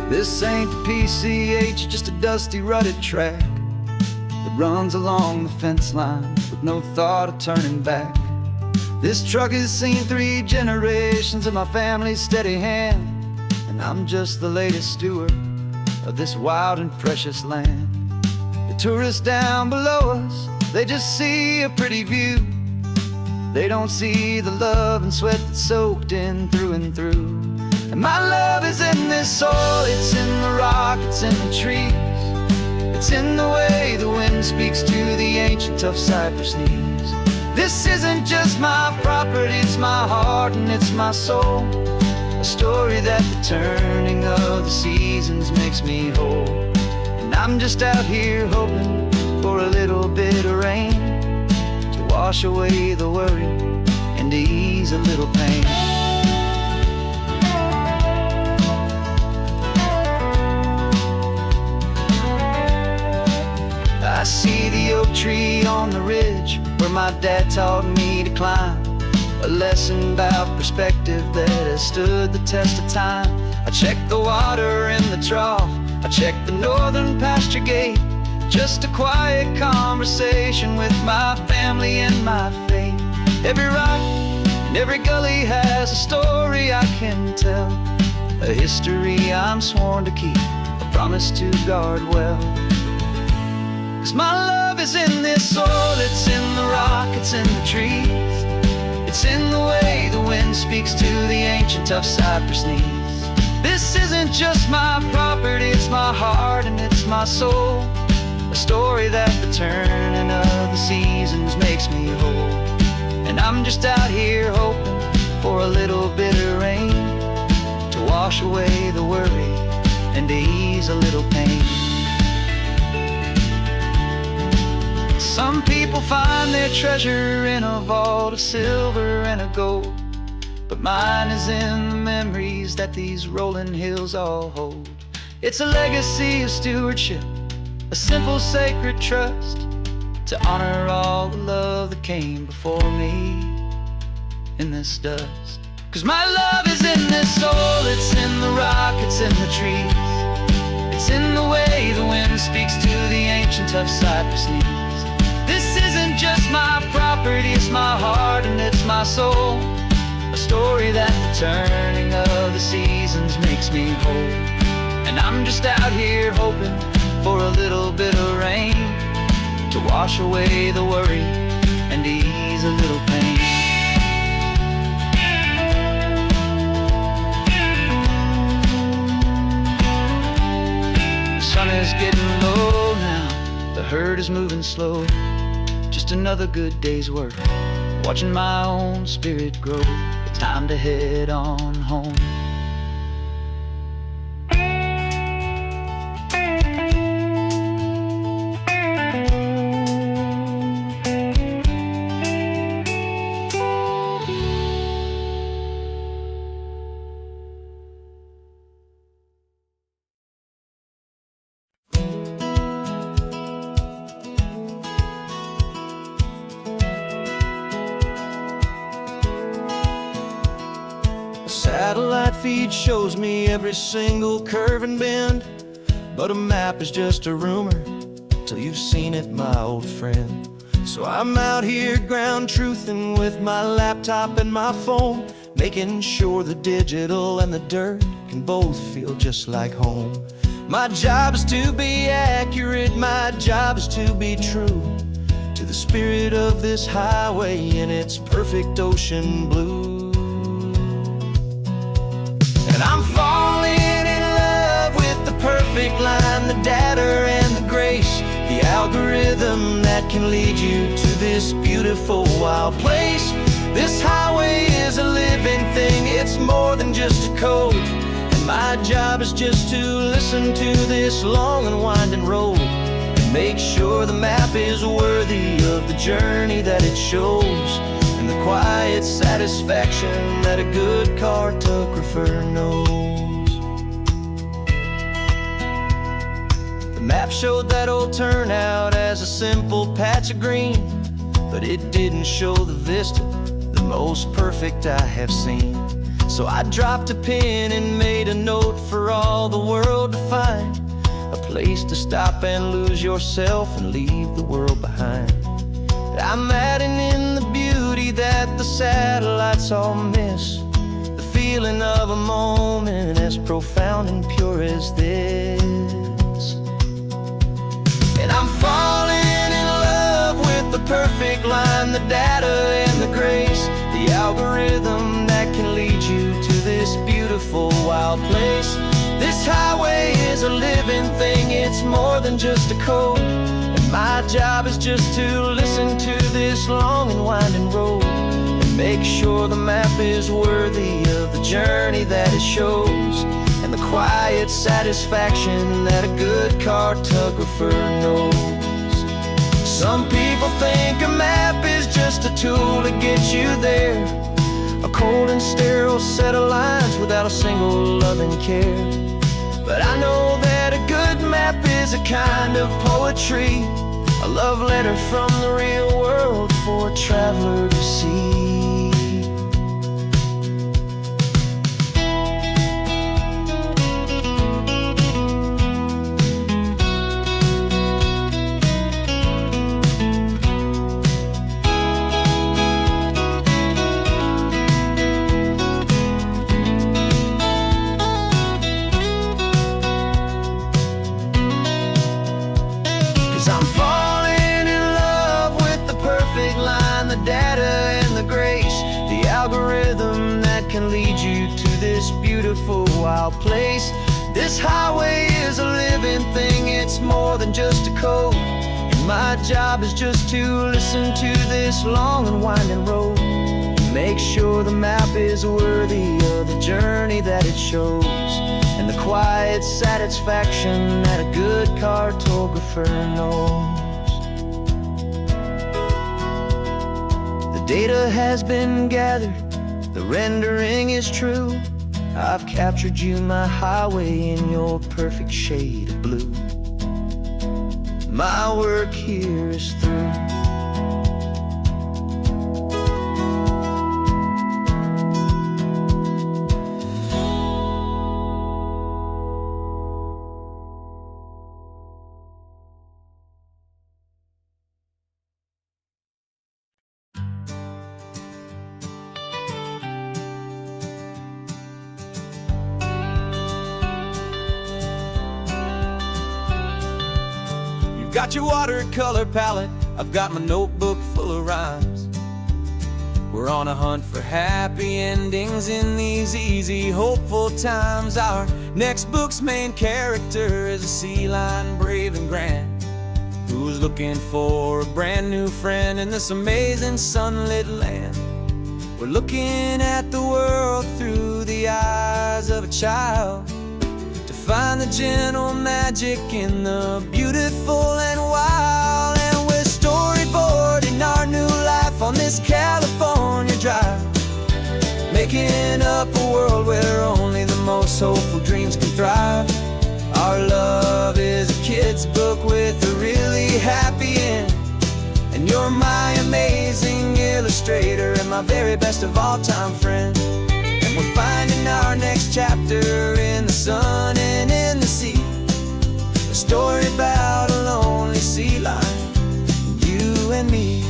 This ain't the PCH, just a dusty, rutted track that runs along the fence line with no thought of turning back. This truck has seen 3 generations of my family's steady hand, and I'm just the latest steward of this wild and precious land. The tourists down below us They just see a pretty view. They don't see the love and sweat that's soaked in through and through. And my love is in this soil, it's in the rock, it's in the trees. It's in the way the wind speaks to the ancient tough cypress knees. This isn't just my property, it's my heart and it's my soul. A story that the turning of the seasons makes me whole. And I'm just out here hoping for a little bit of rain to wash away the worry and to ease a little pain. I see the oak tree on the ridge where my dad taught me to climb. A lesson about perspective that has stood the test of time. I check the water in the trough, I check the northern pasture gate. Just a quiet conversation with my family and my faith. Every rock and every gully has a story I can tell. A history I'm sworn to keep, a promise to guard well. 'Cause my love is in this soil, it's in the rock, it's in the trees. It's in the way the wind speaks to the ancient tough cypress knees. This isn't just my property, it's my heart and it's my soul. A story that the turning of the seasons makes me whole. And I'm just out here hoping for a little bit of rain to wash away the worry and to ease a little pain. Some people find their treasure in a vault of silver and of gold, but mine is in the memories that these rolling hills all hold. It's a legacy of stewardship, a simple sacred trust to honor all the love that came before me in this dust. 'Cause my love is in this soul, it's in the rock, it's in the trees. It's in the way the wind speaks to the ancient tough cypress knees. This isn't just my property, it's my heart and it's my soul. A story that the turning of the seasons makes me whole. And I'm just out here hoping for a little bit of rain to wash away the worry and ease a little pain. The sun is getting low now, the herd is moving slow. Just another good day's work, watching my own spirit grow. Time to head on home. Satellite feed shows me every single curve and bend, but a map is just a rumor till you've seen it, my old friend. So I'm out here ground truthing with my laptop and my phone, making sure the digital and the dirt can both feel just like home. My job is to be accurate, my job is to be true to the spirit of this highway in its perfect ocean blue. And I'm falling in love with the perfect line, the data and the grace, the algorithm that can lead you to this beautiful wild place. This highway is a living thing, it's more than just a code. And my job is just to listen to this long and winding road and make sure the map is worthy of the journey that it shows, and the quiet satisfaction that a good cartographer knows. The map showed that old turnout as a simple patch of green, but it didn't show the vista, the most perfect I have seen. So I dropped a pin and made a note for all the world to find, a place to stop and lose yourself and leave the world behind. I'm adding in the beauty that the satellites all miss, the feeling of a moment as profound and pure as this. And I'm falling in love with the perfect line, the data and the grace, the algorithm that can lead you to this beautiful wild place. This highway is a living thing, it's more than just a code. And my job is just to listen to this long and winding road and make sure the map is worthy of the journey that it shows, and the quiet satisfaction that a good cartographer knows. Some people think a map is just a tool to get you there, a cold and sterile set of lines without a single loving care. But I know that a good map is a kind of poetry, a love letter from the real world for a traveler to see. 'Cause I'm falling in love with the perfect line, the data and the grace, the algorithm that can lead you to this beautiful wild place. This highway is a living thing, it's more than just a code. And my job is just to listen to this long and winding road, make sure the map is worthy of the journey that it shows, and the quiet satisfaction that a good cartographer knows. The data has been gathered, the rendering is true. I've captured you, my highway, in your perfect shade of blue. My work here is through. Got your watercolor palette, I've got my notebook full of rhymes. We're on a hunt for happy endings in these easy, hopeful times. Our next book's main character is a sea lion, brave and grand, who's looking for a brand new friend in this amazing sunlit land. We're looking at the world through the eyes of a child, find the gentle magic in the beautiful and wild. And we're storyboarding our new life on this California drive, making up a world where only the most hopeful dreams can thrive. Our love is a kid's book with a really happy end, and you're my amazing illustrator and my very best of all time friend. And we're finding our next chapter in the sun and in the sea, a story about a lonely sea lion, you and me.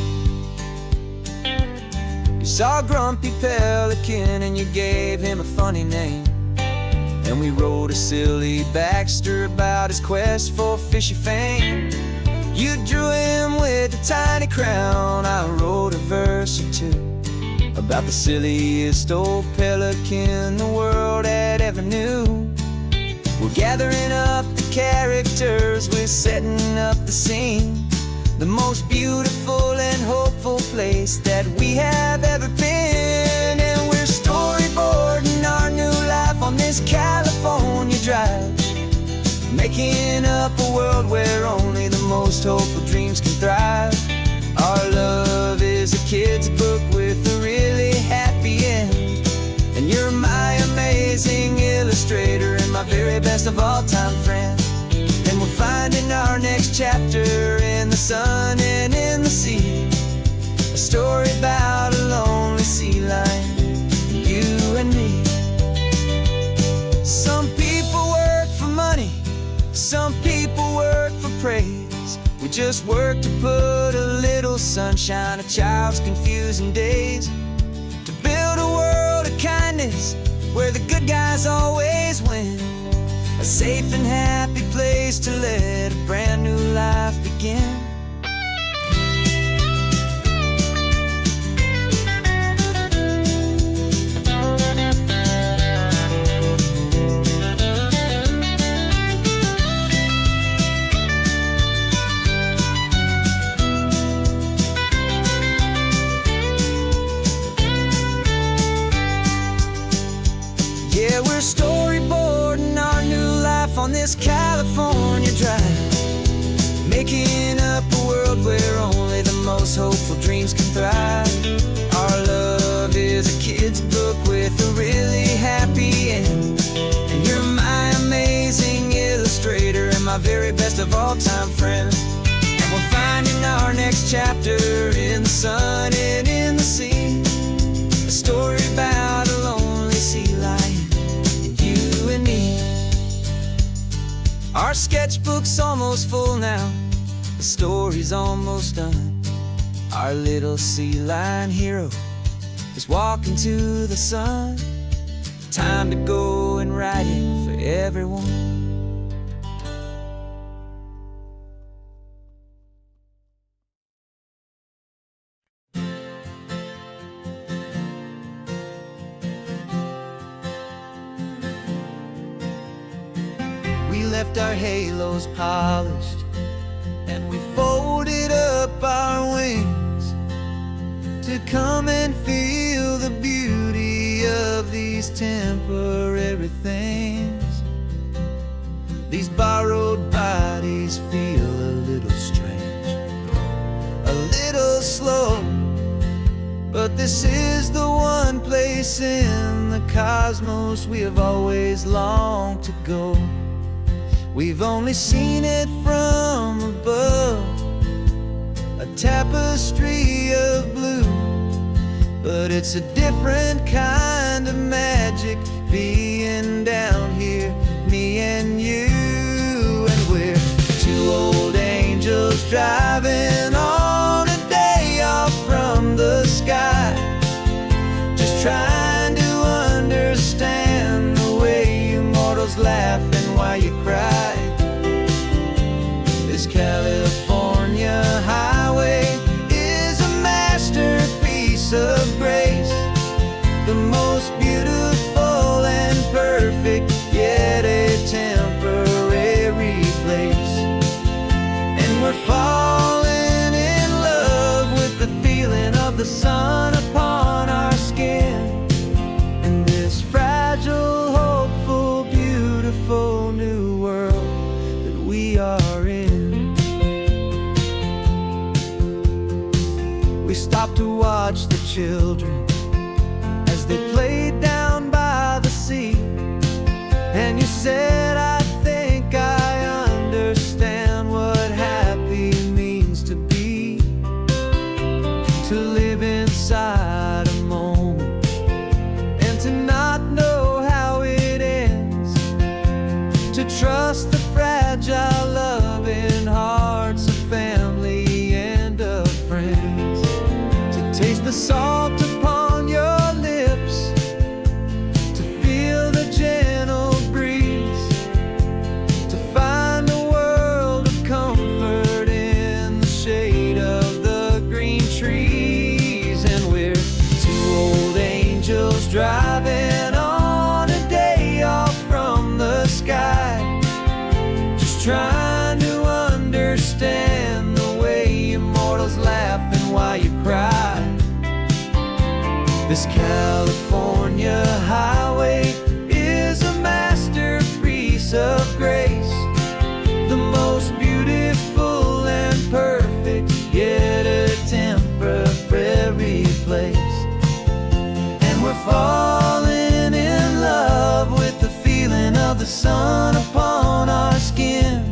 You saw a grumpy pelican and you gave him a funny name, and we wrote a silly Baxter about his quest for fishy fame. You drew him with a tiny crown, I wrote a verse or two about the silliest old pelican the world had ever knew. We're gathering up the characters, we're setting up the scene, the most beautiful and hopeful place that we have ever been. And we're storyboarding our new life on this California drive, making up a world where only the most hopeful dreams can thrive. Our love is a kid's book with a really happy end, and you're my amazing illustrator and my very best of all time friend. And we're finding our next chapter in the sun and in the sea, a story about a lonely sea lion, you and me. Some people work for money, some people work for praise. We just work to put a little sunshine in a child's confusing days, to build a world of kindness where the good guys always win, a safe and happy place to let a brand new life begin. this California drive, making up a world where only the most hopeful dreams can thrive. Our love is a kid's book with a really happy end, and you're my amazing illustrator and my very best of all time friend. And we're finding our next chapter in the sun and in the sea, a story about a lonely sea lion and you and me. Our sketchbook's almost full now, the story's almost done. Our little sea lion hero is walking to the sun. Time to go and write it for everyone. We left our halos polished and we folded up our wings to come and feel the beauty of these temporary things. These borrowed bodies feel a little strange, a little slow, but this is the one place in the cosmos we have always longed to go. We've only seen it from above, a tapestry of blue, but it's a different kind of magic being down here, me and you. And we're two old angels driving on a day off from the sky, just trying to understand the way you mortals laugh and why you cry. This California highway is a masterpiece of grace, the most beautiful and perfect, yet a temporary place. And we're falling in love with the feeling of the sun upon our skin, and this fragile, hopeful, beautiful new world that we are in. We stopped to watch the children as they played down by the sea, and you said, I think I understand what happy means to be, to live inside a moment and to not know how it ends, to trust the fragile loving hearts of family and of friends, to taste the salt upon your lips, to feel the gentle breeze, to find a world of comfort in the shade of the green trees. And we're two old angels driving on a day off from the sky, just trying to understand the way immortals laugh and why you cry. This California highway is a masterpiece of grace, the most beautiful and perfect, yet a temporary place. And we're falling in love with the feeling of the sun upon our skin,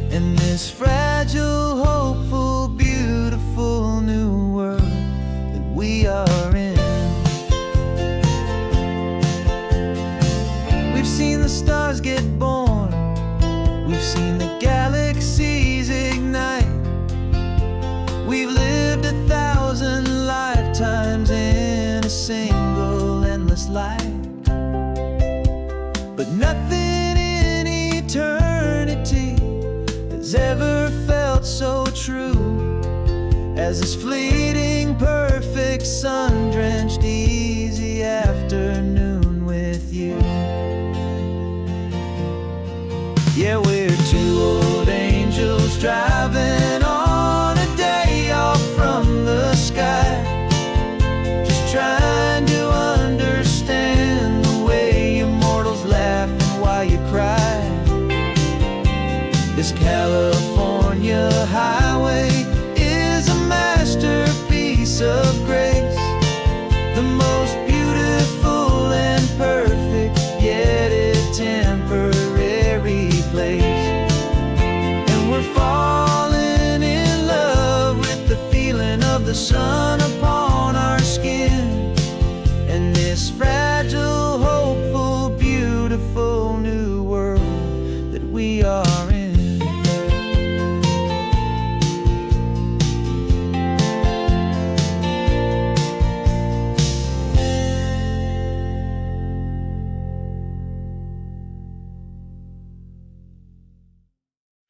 and this fragile, hopeful, beautiful new world that we are in. We've seen the stars get born, we've seen the galaxies ignite, we've lived 1,000 lifetimes in a single endless life, but nothing in eternity has ever felt so true as this fleeting, perfect, sun-drenched, easy afternoon with you. Yeah, we're two old angels driving on a day off from the sky, just trying to understand the way immortals laugh and why you cry. we are